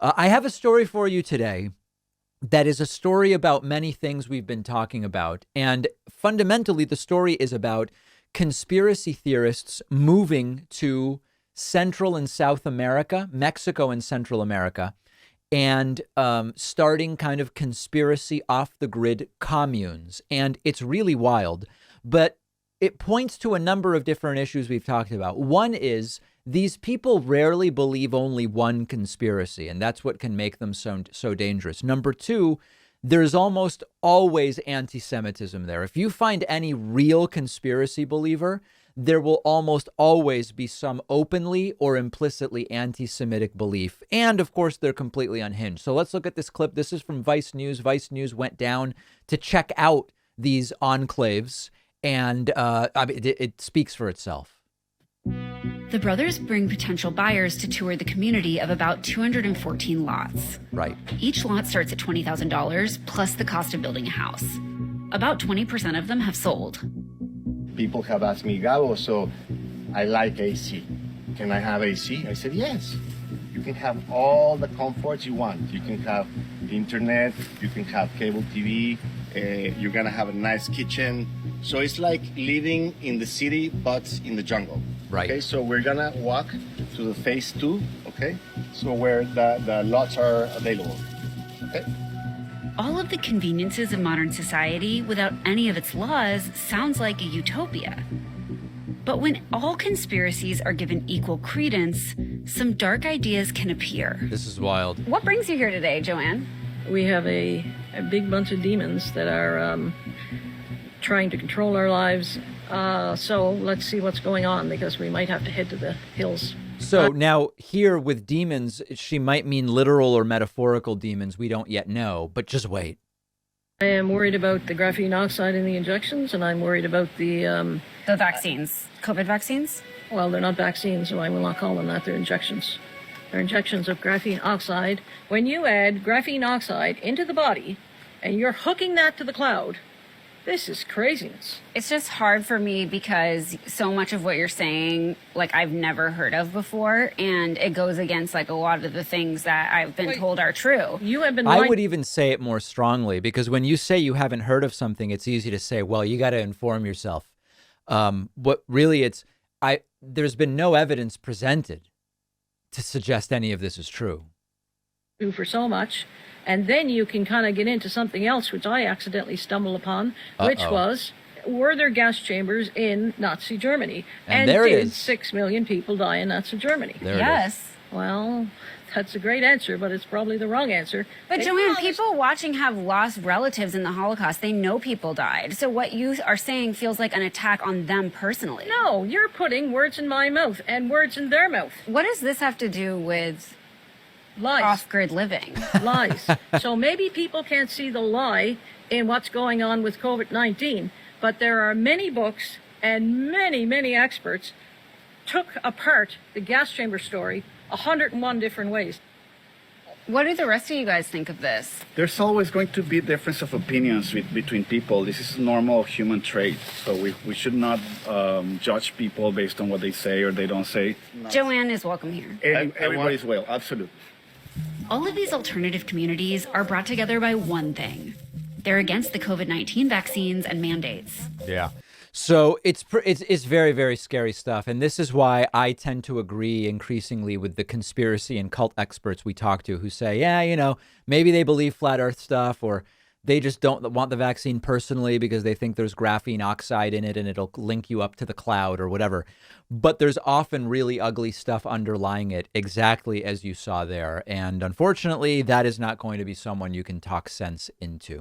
I have a story for you today that is a story about many things we've been talking about. And fundamentally, the story is about conspiracy theorists moving to Central and South America, Mexico and Central America, and starting kind of conspiracy off the grid communes. And it's really wild, but it points to a number of different issues we've talked about. One is these people rarely believe only one conspiracy, and that's what can make them so dangerous. Number two, there's almost always anti-Semitism there. If you find any real conspiracy believer, there will almost always be some openly or implicitly anti-Semitic belief. And of course, they're completely unhinged. So let's look at this clip. This is from Vice News. Vice News went down to check out these enclaves, and it speaks for itself. The brothers bring potential buyers to tour the community of about 214 lots. Right. Each lot starts at $20,000 plus the cost of building a house. About 20% of them have sold. People have asked me, Gabo, so I like AC. Can I have AC? I said, yes. You can have all the comforts you want. You can have internet, you can have cable TV, you're gonna have a nice kitchen. So it's like living in the city, but in the jungle. Right. Okay, so we're gonna walk to the phase 2, okay? So where the lots are available, okay? All of the conveniences of modern society without any of its laws sounds like a utopia. But when all conspiracies are given equal credence, some dark ideas can appear. This is wild. What brings you here today, Joanne? We have a big bunch of demons that are trying to control our lives. So let's see what's going on, because we might have to head to the hills. So now here with demons, she might mean literal or metaphorical demons. We don't yet know, but just wait. I am worried about the graphene oxide in the injections, and I'm worried about the vaccines. COVID vaccines? Well, they're not vaccines, so I will not call them that. They're injections. They're injections of graphene oxide. When you add graphene oxide into the body and you're hooking that to the cloud, this is craziness. It's just hard for me because so much of what you're saying, like, I've never heard of before, and it goes against like a lot of the things that I've been told are true. You have been. I would even say it more strongly, because when you say you haven't heard of something, it's easy to say, well, you got to inform yourself. What really there's been no evidence presented to suggest any of this is true. For so much. And then you can kind of get into something else, which I accidentally stumbled upon, which was, were there gas chambers in Nazi Germany? And there it did is. 6 million people die in Nazi Germany? Yes. Well, that's a great answer, but it's probably the wrong answer. But Joanne, people watching have lost relatives in the Holocaust. They know people died. So what you are saying feels like an attack on them personally. No, you're putting words in my mouth and words in their mouth. What does this have to do with lies? Off-grid living. Lies. So maybe people can't see the lie in what's going on with COVID-19, but there are many books and many experts took apart the gas chamber story 101 different ways. What do the rest of you guys think of this? There's always going to be difference of opinions between people. This is normal human trait. So we should not judge people based on what they say or they don't say. Joanne is welcome here. Everybody's well, absolutely. All of these alternative communities are brought together by one thing. They're against the COVID-19 vaccines and mandates. Yeah. So it's very, very scary stuff. And this is why I tend to agree increasingly with the conspiracy and cult experts we talk to who say, yeah, maybe they believe flat earth stuff, or they just don't want the vaccine personally because they think there's graphene oxide in it and it'll link you up to the cloud or whatever. But there's often really ugly stuff underlying it, exactly as you saw there. And unfortunately, that is not going to be someone you can talk sense into.